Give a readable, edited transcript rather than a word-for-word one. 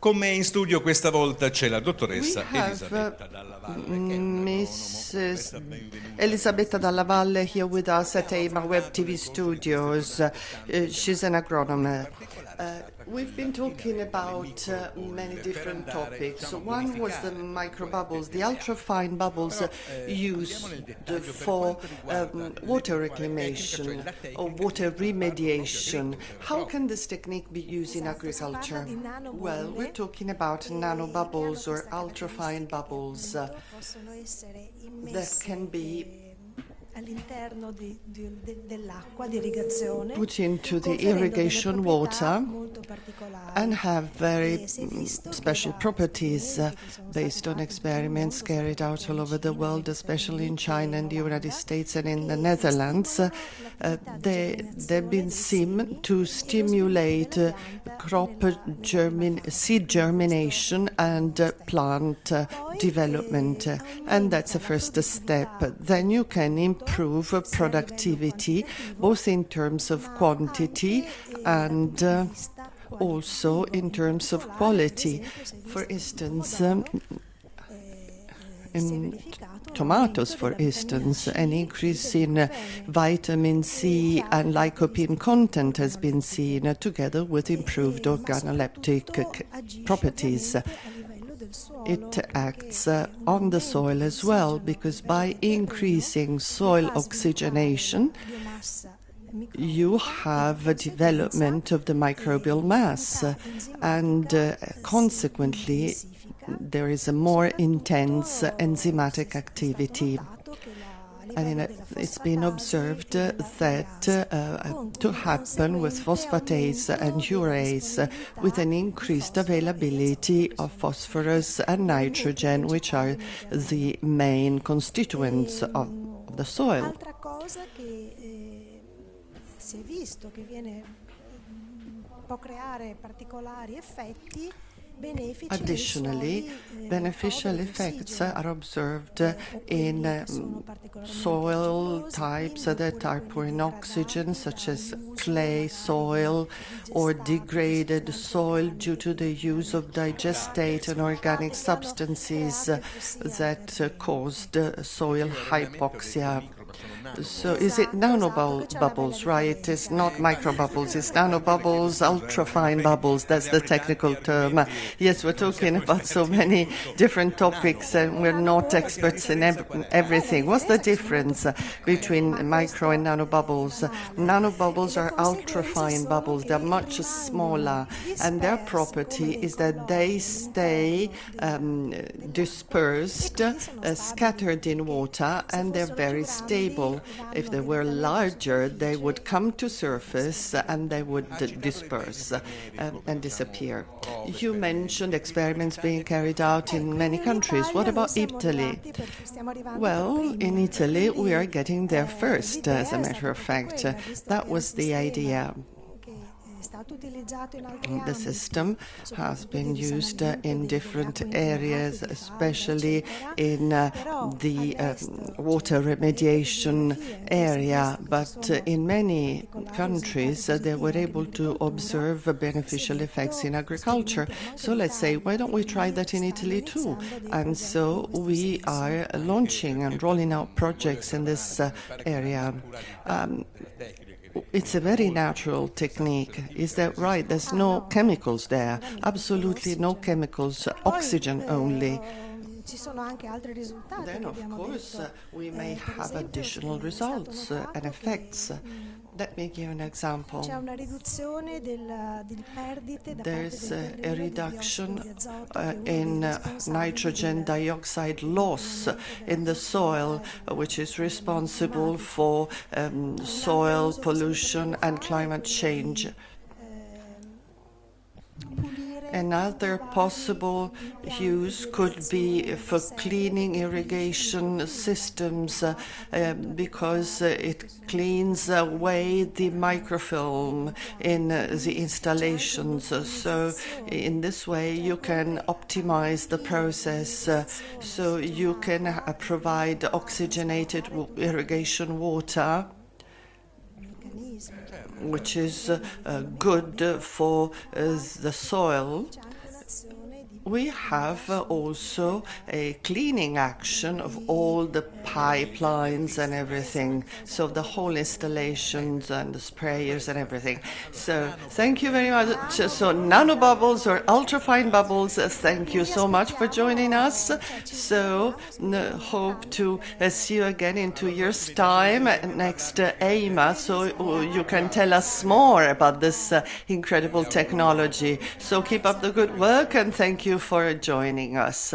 Con me in studio questa volta c'è la dottoressa We have Elisabetta dalla Valle, che è un Mrs. Elisabetta della Valle here with us at EMA Web TV Studios. She's an agronomer. We've been talking about many different topics. One was the microbubbles, the ultrafine bubbles used for water reclamation or water remediation. How can this technique be used in agriculture? Well, we're talking about nanobubbles or ultrafine bubbles that can be put into the irrigation water and have very special properties based on experiments carried out all over the world, especially in China and the United States and in the Netherlands. They've been seen to stimulate seed germination and plant development, and that's a first step. Then you can improve productivity, both in terms of quantity and also in terms of quality. For instance, in tomatoes, for instance, an increase in vitamin C and lycopene content has been seen, together with improved organoleptic properties. It acts on the soil as well, because by increasing soil oxygenation, you have a development of the microbial mass, and consequently there is a more intense enzymatic activity. And it's been observed that to happen with phosphatase and urease, with an increased availability of phosphorus and nitrogen, which are the main constituents of the soil. Additionally, beneficial effects are observed in soil types that are poor in oxygen, such as clay soil or degraded soil due to the use of digestate and organic substances that caused soil hypoxia. So is it nanobubbles, right? It's not microbubbles, it's nanobubbles, ultrafine bubbles, that's the technical term. Yes, we're talking about so many different topics and we're not experts in everything. What's the difference between micro and nanobubbles? Nanobubbles are ultrafine bubbles, they're much smaller, and their property is that they stay dispersed, scattered in water, and they're very stable. If they were larger, they would come to surface and they would disperse and disappear. You mentioned experiments being carried out in many countries. What about Italy? Well, in Italy, we are getting there first, as a matter of fact. That was the idea. The system has been used in different areas, especially in the water remediation area, but in many countries they were able to observe beneficial effects in agriculture. So let's say, why don't we try that in Italy too? And so we are launching and rolling out projects in this area. It's a very natural technique. Is that right? There's no chemicals there. Absolutely no chemicals, oxygen only. Then, of course, we may have additional results and effects. Let me give an example. There's a reduction in nitrogen dioxide loss in the soil, which is responsible for soil pollution and climate change. Another possible use could be for cleaning irrigation systems because it cleans away the microfilm in the installations. So in this way you can optimize the process, so you can provide oxygenated irrigation water, which is good for the soil, we have also a cleaning action of all the pipelines and everything, so the whole installations and the sprayers and everything. So thank you very much. So nanobubbles or ultrafine bubbles, thank you so much for joining us. So hope to see you again in 2 years' time next EIMA, so you can tell us more about this incredible technology. So keep up the good work and thank you for joining us.